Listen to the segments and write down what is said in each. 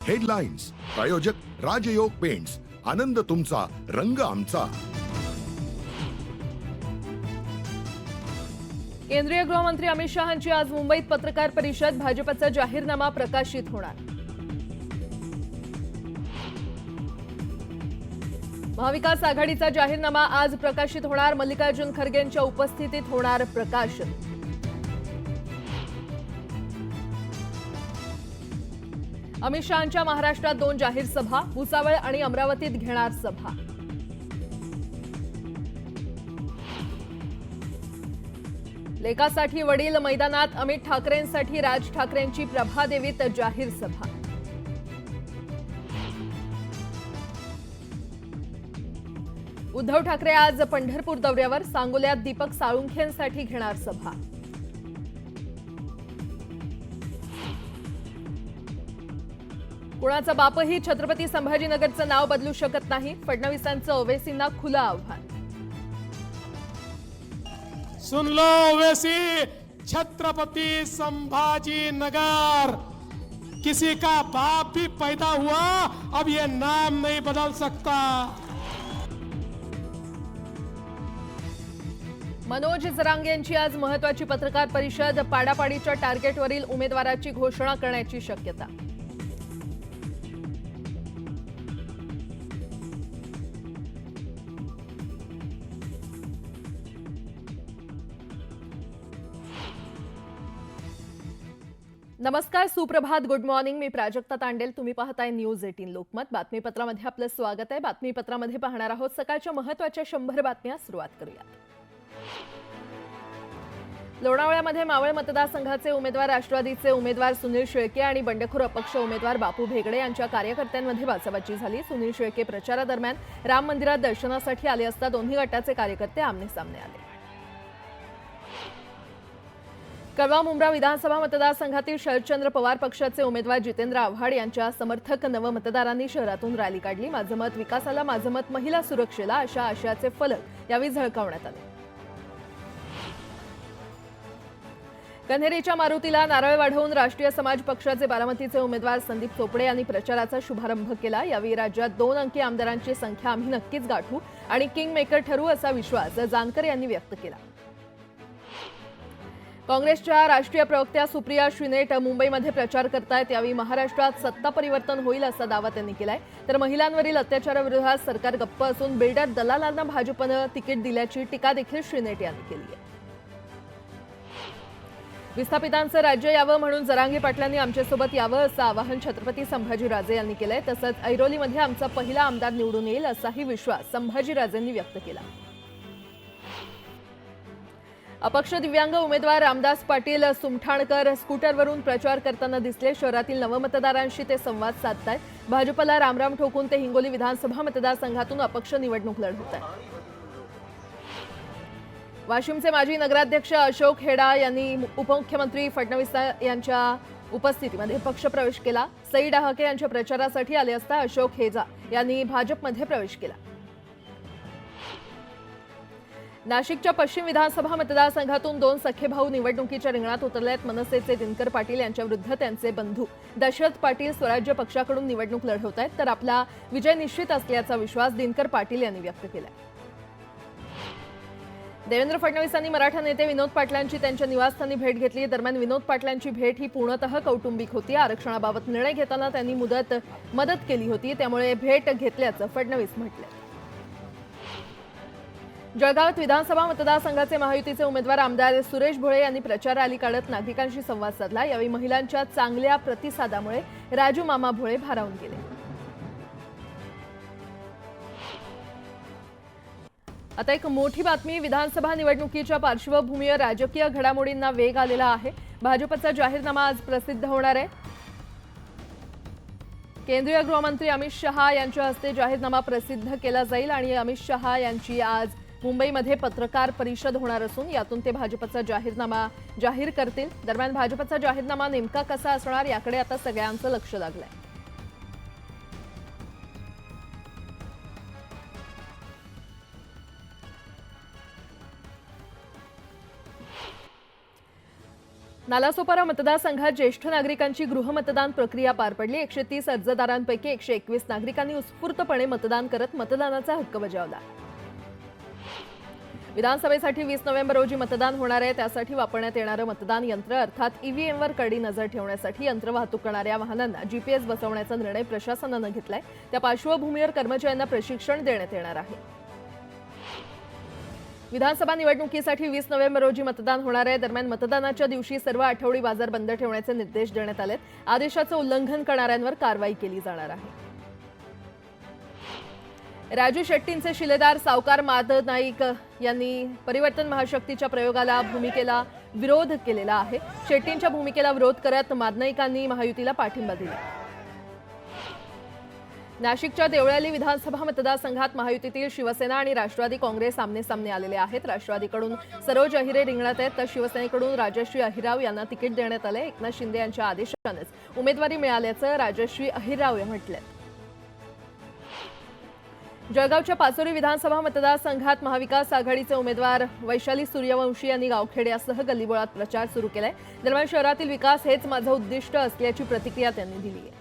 Headlines प्रायोजक राजयोग paints, आनंद तुमचा, रंग आमचा. केंद्रीय गृहमंत्री अमित शहांची आज मुंबईत पत्रकार परिषद. भाजपचा जाहीरनामा प्रकाशित होणार. महाविकास आघाडीचा जाहीरनामा आज प्रकाशित होणार. मल्लिकार्जुन खरगेंच्या उपस्थितीत होणार प्रकाशन. अमित शहांच्या महाराष्ट्रात 2 जाहीर सभा, भुसावळ आणि अमरावतीत घेणार सभा. लेकासाठी वडील मैदानात, अमित ठाकरेंसाठी राज ठाकरेंची प्रभादेवीत जाहीर सभा. उद्धव ठाकरे आज पंढरपूर दौऱ्यावर, सांगोल्यात दीपक साळुंखेंसाठी घेणार सभा. कुणाचा बापही छत्रपती संभाजीनगरचं नाव बदलू शकत नाही, फडणवीसांचं ओवेसींना खुलं आव्हान. सुन लो ओवैसी, छत्रपति संभाजी नगर, किसी का बाप भी पैदा हुआ अब ये नाम नहीं बदल सकता. मनोज जरांगे यांची आज महत्वाची पत्रकार परिषद. पाडापाडीच्या टार्गेटवरील उमेदवाराची घोषणा करण्याची शक्यता. नमस्कार, सुप्रभात, गुड मॉर्निंग. मी प्राजक्ता तांडेल. तुम्ही पाहताय न्यूज 18 लोकमत. बातमीपत्रामध्ये आपलं स्वागत आहे. बातमीपत्रामध्ये पाहणार आहोत सकाळच्या महत्त्वाच्या 100 बातम्या. सुरुवात करूयात. लोणावळ्यामध्ये मावळ मतदारसंघाचे उमेदवार राष्ट्रवादीचे उमेदवार सुनील शेळके आणि बंडखोर अपक्ष उमेदवार बापू भेगडे यांच्या कार्यकर्त्यांमध्ये बाचाबाची झाली. सुनील शेळके प्रचारादरम्यान राम मंदिरात दर्शनासाठी आले असता दोन्ही गटाचे कार्यकर्ते आमने-सामने आले. कळवा मुंब्रा विधानसभा मतदारसंघातील शरदचंद्र पवार पक्षाचे उमेदवार जितेंद्र आव्हाड यांच्या समर्थक नवमतदारांनी शहरातून रॅली काढली. माझं मत विकासाला, माझं मत महिला सुरक्षेला अशा आशयाचे फलक यावेळी झळकावण्यात आले. कन्हेरीच्या मारुतीला नारळ वाढवून राष्ट्रीय समाज पक्षाचे बारामतीचे उमेदवार संदीप चोपडे यांनी प्रचाराचा शुभारंभ केला. यावेळी राज्यात 2 अंकी आमदारांची संख्या आम्ही नक्कीच गाठू आणि किंग मेकर ठरू असा विश्वास जानकर यांनी व्यक्त केला. काँग्रेसच्या राष्ट्रीय प्रवक्त्या सुप्रिया श्रीनेट मुंबईमध्ये प्रचार करतायत. यावेळी महाराष्ट्रात सत्ता परिवर्तन होईल असा दावा त्यांनी केलाय. तर महिलांवरील अत्याचाराविरोधात सरकार गप्प असून बिल्डर दलालांना भाजपनं तिकीट दिल्याची टीका देखील श्रीनेट यांनी केली आहे. विस्थापितांचं राज्य यावं म्हणून जरांगे पाटलांनी आमच्यासोबत यावं असं आवाहन छत्रपती संभाजीराजे यांनी केलंय. तसंच ऐरोलीमध्ये आमचा पहिला आमदार निवडून येईल असाही विश्वास संभाजीराजेंनी व्यक्त केला. अपक्ष दिव्यांग उमेदवार रामदास पाटील सुमठाणकर स्कूटरवरून प्रचार करताना दिसले. शहरातील नवमतदारांशी ते संवाद साधतायत. भाजपला रामराम ठोकून ते हिंगोली विधानसभा मतदारसंघातून अपक्ष निवडणूक लढवत आहेत. वाशिमचे माजी नगराध्यक्ष अशोक हेडा यांनी उपमुख्यमंत्री फडणवीस यांच्या उपस्थितीमध्ये पक्षप्रवेश केला. सई डहाके यांच्या प्रचारासाठी आले असता अशोक हेडा यांनी भाजपमध्ये प्रवेश केला. नाशिकच्या पश्चिम विधानसभा मतदारसंघातून 2 सख्खे भाऊ निवडणुकीच्या रिंगणात उतरले आहेत. मनसेचे दिनकर पाटील यांच्याविरुद्ध त्यांचे बंधू दशरथ पाटील स्वराज्य पक्षाकडून निवडणूक लढवत आहेत. तर आपला विजय निश्चित असल्याचा विश्वास दिनकर पाटील यांनी व्यक्त केला. देवेंद्र फडणवीसांनी मराठा नेते विनोद पाटलांची त्यांच्या निवासस्थानी भेट घेतली. दरम्यान विनोद पाटलांची भेट ही पूर्णतः कौटुंबिक होती. आरक्षणाबाबत निर्णय घेताना त्यांनी मदत केली होती, त्यामुळे भेट घेतल्याचं फडणवीस म्हटले. जळगावात विधानसभा मतदारसंघाचे महायुतीचे उमेदवार आमदार सुरेश भोळे यांनी प्रचार रॅली काढत नागरिकांशी संवाद साधला. यावेळी महिलांच्या चांगल्या प्रतिसादामुळे राजू मामा भोळे भारावून गेले. आता एक मोठी बातमी. विधानसभा निवडणुकीच्या पार्श्वभूमीवर राजकीय घडामोडींना वेग आलेला आहे. भाजपचा जाहीरनामा आज प्रसिद्ध होणार आहे. केंद्रीय गृहमंत्री अमित शहा यांच्या हस्ते जाहीरनामा प्रसिद्ध केला जाईल आणि अमित शहा यांची आज मुंबईमध्ये पत्रकार परिषद होणार असून यातून ते भाजपचा जाहीरनामा जाहीर करतील. दरम्यान भाजपचा जाहीरनामा नेमका कसा असणार याकडे आता सगळ्यांचं लक्ष लागलंय. नालासोपारा मतदारसंघात ज्येष्ठ नागरिकांची गृहमतदान प्रक्रिया पार पडली। 130 अर्जदारांपैकी 121 नागरिकांनी उत्स्फूर्तपणे मतदान करत मतदानाचा हक्क बजावला। विधानसभेसाठी 20 नोव्हेंबर रोजी मतदान होणार आहे। त्यासाठी वापरण्यात येणारं मतदान यंत्र अर्थात ईव्हीएमवर कडी नजर ठेवण्यासाठी यंत्र वाहतूक करणाऱ्या वाहनांना जीपीएस बसवण्याचा निर्णय प्रशासनानं घेतलाय। त्या पार्श्वभूमीवर कर्मचाऱ्यांना प्रशिक्षण देण्यात येणार आहे। विधानसभा निवडणुकीसाठी 20 नोव्हेंबर रोजी मतदान होणार आहे। दरम्यान मतदानाच्या दिवशी सर्व आठवडी बाजार बंद ठेवण्याचे निर्देश देण्यात आलेत। आदेशाचं उल्लंघन करणाऱ्यांवर कारवाई केली जाणार आहे। राजू शेट्टींचे शिलेदार सावकार माधव नाईक यांनी परिवर्तन महाशक्तीच्या प्रयोगाला भूमिकेला विरोध केलेला आहे। शेट्टींच्या भूमिकेला विरोध करत मादनाईकांनी महायुतीला पाठिंबा दिला। नाशिकच्या देवळाली विधानसभा मतदारसंघात महायुतीतील शिवसेना आणि राष्ट्रवादी काँग्रेस आमने-सामने आलेले आहेत। राष्ट्रवादीकडून सरोज अहिरे रिंगणात आहेत तर शिवसेनेकडून राजश्री अहिराव यांना तिकीट देण्यात आले। एकनाथ शिंदे यांच्या आदेशानेच उमेदवारी मिळाल्याचं राजश्री अहिराव यांनी म्हटलंय। जळगावच्या पाचोरी विधानसभा मतदारसंघात महाविकास आघाडीचे उमेदवार वैशाली सूर्यवंशी यांनी गावखेड्यासह गल्लीबोळात प्रचार सुरू केलाय। दरम्यान शहरातील विकास हेच माझं उद्दिष्ट असल्याची प्रतिक्रिया त्यांनी दिली आहे।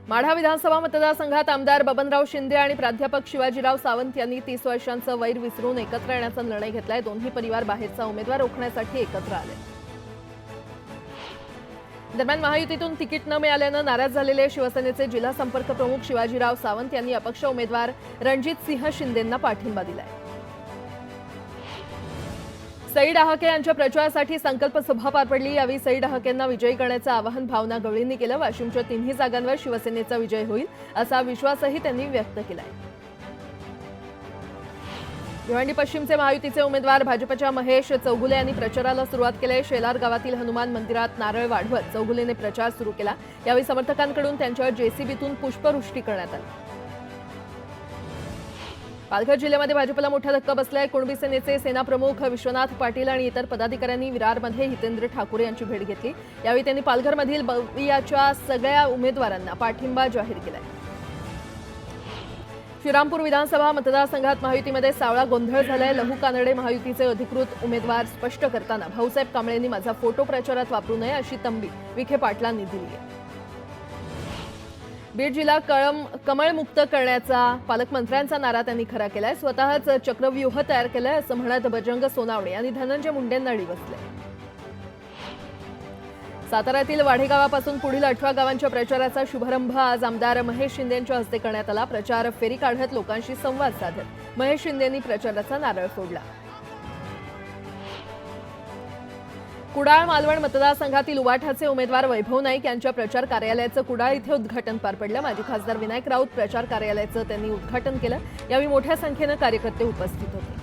माढा विधानसभा मतदारसंघात आमदार बबनराव शिंदे आणि प्राध्यापक शिवाजीराव सावंत यांनी 30 वर्षांचं वैर विसरून एकत्र येण्याचा निर्णय घेतलाय। दोन्ही परिवार बाहेरचा उमेदवार रोखण्यासाठी एकत्र आले। दरम्यान महायुतीतून तिकीट न मिळाल्यानं नाराज झालेले शिवसेनेचे जिल्हा संपर्क प्रमुख शिवाजीराव सावंत यांनी अपक्ष उमेदवार रणजित सिंह शिंदेंना पाठिंबा दिलाय। सई डहाके यांच्या प्रचारासाठी संकल्प सभा पार पडली। यावेळी सई डहाकेंना विजयी करण्याचं आवाहन भावना गवळींनी केलं। वाशिमच्या तिन्ही जागांवर शिवसेनेचा विजय होईल असा विश्वासही त्यांनी व्यक्त केलाय। भिवंडी पश्चिमचे महायुतीचे उमेदवार भाजपच्या महेश चौगुले यांनी प्रचाराला सुरुवात केली। शेलार गावातील हनुमान मंदिरात नारळ वाढवत चौगुलेने प्रचार सुरू केला। यावेळी समर्थकांकडून त्यांच्यावर जेसीबीतून पुष्पवृष्टी करण्यात आली। पालघर जिल्ह्यामध्ये भाजपला मोठा धक्का बसलाय। कुणबी सेनेचे सेनाप्रमुख विश्वनाथ पाटील आणि इतर पदाधिकाऱ्यांनी विरारमध्ये हितेंद्र ठाकूर यांची भेट घेतली। यावेळी त्यांनी पालघरमधील बवियाच्या सगळ्या उमेदवारांना पाठिंबा जाहीर केलाय। श्रीरामपूर विधानसभा मतदारसंघात महायुतीमध्ये सावळा गोंधळ झालाय। लहू कानडे महायुतीचे अधिकृत उमेदवार स्पष्ट करताना भाऊसाहेब कांबळेंनी माझा फोटो प्रचारात वापरू नये अशी तंबी विखे पाटलांनी दिली आहे। बीड जिल्हा कमळमुक्त करण्याचा पालकमंत्र्यांचा नारा त्यांनी खरा केलाय। स्वतःच चक्रव्यूह तयार केलाय असं म्हणत बजरंग सोनावणे यांनी धनंजय मुंडेंना डिवचले। साताऱ्यातील वाढेगावापासून पुढील 18 गावांच्या प्रचाराचा शुभारंभ आज आमदार महेश शिंदे यांच्या हस्ते करण्यात आला। प्रचार फेरी काढत लोकांशी संवाद साधत महेश शिंदेंनी प्रचाराचा नारळ फोडला। कुडाळ मालवण मतदारसंघातील उबाठाचे उमेदवार वैभव नाईक यांच्या प्रचार कार्यालयाचं कुडाळ इथे उद्घाटन पार पडलं। माजी खासदार विनायक राऊत प्रचार कार्यालयाचं त्यांनी उद्घाटन केलं। यावेळी मोठ्या संख्येनं कार्यकर्ते उपस्थित होते।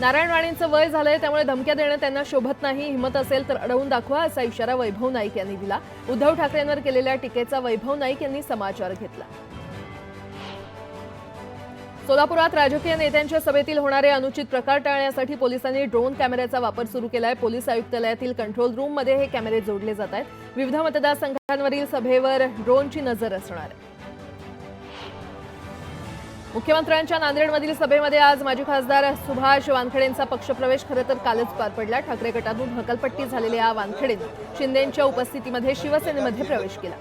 नारायण राणेंचं वय झालंय त्यामुळे धमक्या देणं त्यांना शोभत नाही। हिंमत असेल तर अडवून दाखवा असा इशारा वैभव नाईक यांनी दिला। उद्धव ठाकरेंवर केलेल्या टीकेचा वैभव नाईक यांनी समाचार घेतला। सोलापुरात राजकीय नेत्यांच्या सभेतील होणारे अनुचित प्रकार टाळण्यासाठी पोलिसांनी ड्रोन कॅमेऱ्याचा वापर सुरू केलाय। पोलीस आयुक्तालयातील कंट्रोल रूममध्ये हे कॅमेरे जोडले जात आहेत। विविध मतदारसंघांवरील सभेवर ड्रोनची नजर असणार आहे। मुख्यमंत्र्यांच्या नांदेडमधील सभेमध्ये आज माजी खासदार सुभाष वानखेडेंचा पक्षप्रवेश खरं तर कालच पार पडला। ठाकरे गटातून हकलपट्टी झालेल्या वानखेडेंनी शिंदेंच्या उपस्थितीमध्ये शिवसेनेमध्ये प्रवेश केला।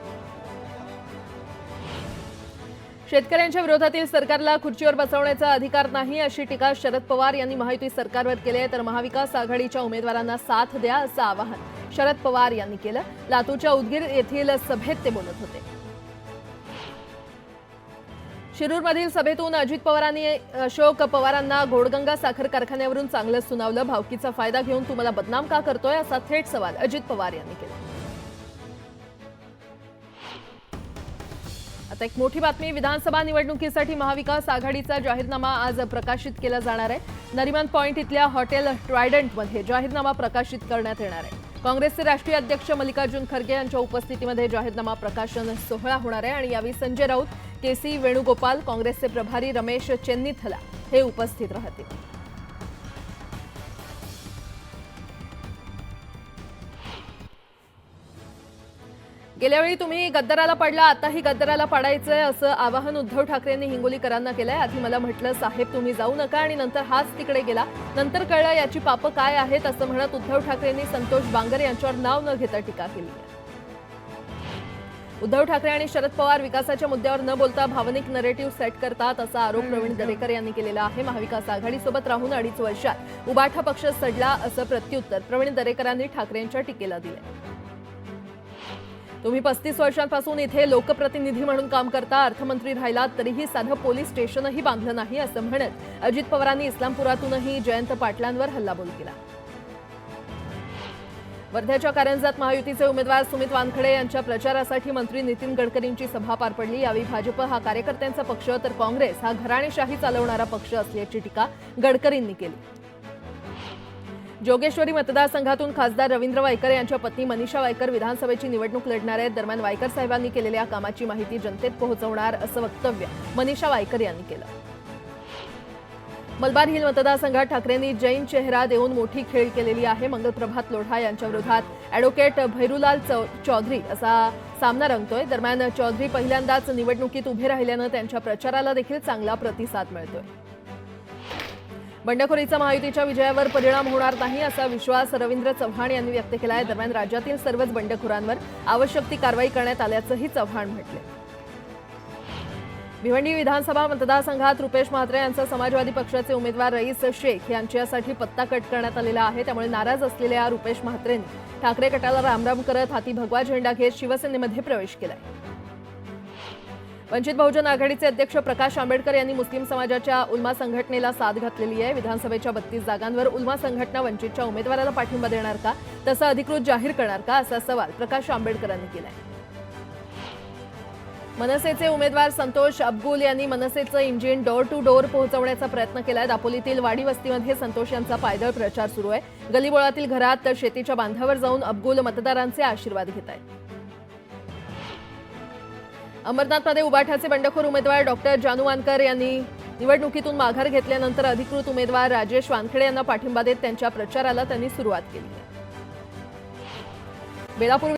शेतकऱ्यांच्या विरोधातील सरकारला खुर्चीवर बसवण्याचा अधिकार नाही अशी टीका शरद पवार यांनी महायुती सरकारवर केली आहे। तर महाविकास आघाडीच्या उमेदवारांना साथ द्या असं आवाहन शरद पवार यांनी केलं। लातूरच्या उदगीर येथील सभेत ते बोलत होते। शिरूरमधील सभेतून अजित पवारांनी अशोक पवारांना घोडगंगा साखर कारखान्यावरून चांगलं सुनावलं। भावकीचा फायदा घेऊन तुम्हाला बदनाम का करतोय असा थेट सवाल अजित पवार यांनी केला। आता एक मोठी बातमी। विधानसभा निवडणुकीसाठी महाविकास आघाडीचा जाहीरनामा आज प्रकाशित केला जाणार आहे। नरिमन पॉइंट इथल्या हॉटेल ट्रायडंटमध्ये जाहीरनामा प्रकाशित करण्यात येणार आहे। काँग्रेसचे राष्ट्रीय अध्यक्ष मल्लिकार्जुन खरगे यांच्या उपस्थितीमध्ये जाहीरनामा प्रकाशन सोहळा होणार आहे आणि यावेळी संजय राऊत, केसी वेणुगोपाल, काँग्रेसचे प्रभारी रमेश चेन्नीथला हे उपस्थित राहतील। गेल्या वेळी तुम्ही गद्दाराला पडला, आताही गद्दाराला पाडायचंय असं आवाहन उद्धव ठाकरेंनी हिंगोलीकरांना केलंय. आधी मला म्हटलं साहेब तुम्ही जाऊ नका आणि नंतर हाच तिकडे गेला. नंतर कळलं याची पापं काय आहेत असं म्हणत उद्धव ठाकरेंनी संतोष बांगर यांच्यावर नाव न घेता टीका केली. उद्धव ठाकरे आणि शरद पवार विकासाच्या मुद्द्यावर न बोलता भावनिक नरेटिव्ह सेट करतात असा आरोप प्रवीण दरेकर यांनी केलेला आहे. महाविकास आघाडीसोबत राहून 2.5 वर्षात उबाठा पक्ष सडला असं प्रत्युत्तर प्रवीण दरेकरांनी ठाकरेंच्या टीकेला दिले. तुम्ही 35 वर्षांपासून इथे लोकप्रतिनिधी म्हणून काम करता, अर्थमंत्री राहिलात तरीही साधं पोलीस स्टेशनही बांधलं नाही असं म्हणत अजित पवारांनी इस्लामपुरातूनही जयंत पाटलांवर हल्लाबोल केला. वर्ध्याच्या कारंजात महायुतीचे उमेदवार सुमित वानखडे यांच्या प्रचारासाठी मंत्री नितीन गडकरींची सभा पार पडली. यावेळी भाजप हा कार्यकर्त्यांचा पक्ष तर काँग्रेस हा घराणेशाही चालवणारा पक्ष असल्याची टीका गडकरींनी केली. जोगेश्वरी मतदारसंघातून खासदार रवींद्र वायकर यांच्या पत्नी मनीषा वायकर विधानसभेची निवडणूक लढणार आहेत. दरम्यान वायकर साहेबांनी केलेल्या कामाची माहिती जनतेत पोहोचवणार असं वक्तव्य मनीषा वायकर यांनी केलं. मलबार हिल मतदारसंघात ठाकरेंनी जैन चेहरा देऊन मोठी खेळी केलेली आहे. मंगलप्रभात लोढा यांच्या विरोधात ॲडव्होकेट भैरूलाल चौधरी असा सामना रंगतोय. दरम्यान चौधरी पहिल्यांदाच निवडणुकीत उभे राहिल्यानं त्यांच्या प्रचाराला देखील चांगला प्रतिसाद मिळतोय. बंडखोरीचा महायुतीच्या विजयावर परिणाम होणार नाही असा विश्वास रवींद्र चव्हाण यांनी व्यक्त केला आहे. दरम्यान राज्यातील सर्वच बंडखोरांवर आवश्यक ती कारवाई करण्यात आल्याचंही चव्हाण म्हटले. भिवंडी विधानसभा मतदारसंघात रुपेश म्हात्रे यांचा समाजवादी पक्षाचे उमेदवार रईस शेख यांच्यासाठी पत्ता कट करण्यात आलेला आहे. त्यामुळे नाराज असलेल्या रुपेश म्हात्रेंनी ठाकरे गटाला रामराम करत हाती भगवा झेंडा घेत शिवसेनेमध्ये प्रवेश केलाय. वंचित बहुजन आघाडीचे अध्यक्ष प्रकाश आंबेडकर यांनी मुस्लिम समाजाच्या उल्मा संघटनेला साथ घातलेली आहे. विधानसभेच्या 32 जागांवर उल्मा संघटना वंचितच्या उमेदवाराला पाठिंबा देणार का, तसं अधिकृत जाहीर करणार का, असा सवाल प्रकाश आंबेडकरांनी केलाय. मनसेचे उमेदवार संतोष अबगुल यांनी मनसेचं इंजिन डोर टू डोर पोहोचवण्याचा प्रयत्न केलाय. दापोलीतील वाडी वस्तीमध्ये संतोष यांचा पायदळ प्रचार सुरू आहे. गलीबोळातील घरात तर शेतीच्या बांधावर जाऊन अबगुल मतदारांचे आशीर्वाद घेत आहेत. अंबरनाथमध्ये उबाठाचे बंडखोर उमेदवार डॉक्टर जानू वानकर यांनी निवडणुकीतून माघार घेतल्यानंतर अधिकृत उमेदवार राजेश वानखेडे यांना पाठिंबा देत त्यांच्या प्रचाराला त्यांनी सुरुवात केली. बेलापूर